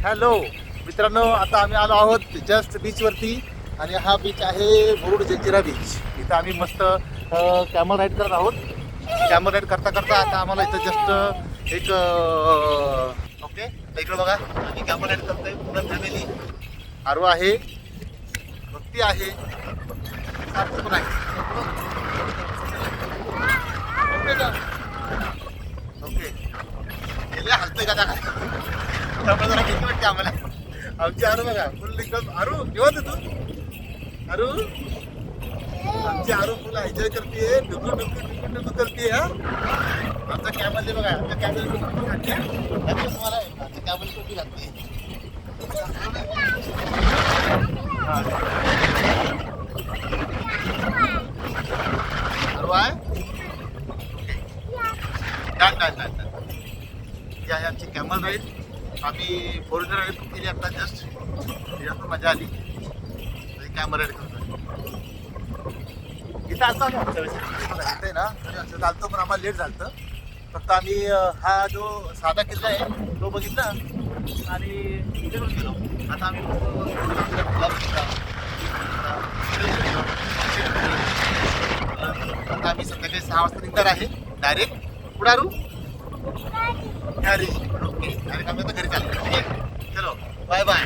Hello मित्रांनो, आता आम्ही आलो आहोत जस्ट बीचवरती आणि हा बीच आहे मुरुड जंजिरा बीच. इथं आम्ही मस्त कॅमल राईड करत आहोत. कॅमल राईड करता करता आता आम्हाला इथं जस्ट एक ओके इकडं बघा, आम्ही कॅमल राईड करतोय पूर्ण फॅमिली. आरू आहे, भक्ती आहे, सार्थक पण आहे. ओके गेले हलतोय का काय त्यामुळे जरा भीती वाटते आम्हाला. आमची आरू बघा फुल एकदम. आरू केव्हा तू आरू, आमची आरू फुल एन्जॉय करते, डुकू डुकू डुकू डुकू करते. हा आमचा कॅमल बघा, आमच्या कॅमल टोपी घातली तुम्हाला, आमच्या कॅमल टोपी घातली. आरू आहे डन डन डन डन. ही आहे आमची कॅमल राईड. आम्ही फोर व्हीलर राईड केली आता जस्ट, त्याच्यात मजा आली. कॅमल राईड करतो इथं आलतो आम्ही आमच्या वेळेस इथे ना, असं चालतो पण आम्हाला लेट झालं. फक्त आम्ही हा जो साधा किल्ला आहे तो बघितला आणि इथे पण गेलो. आता आम्ही आता आम्ही संध्याकाळी 6 वाजता निघणार आहे डायरेक्ट. पुढारू घरी. ओके डायरेक्ट आम्ही आता घरी चाललो. ठीक आहे, चलो बाय बाय.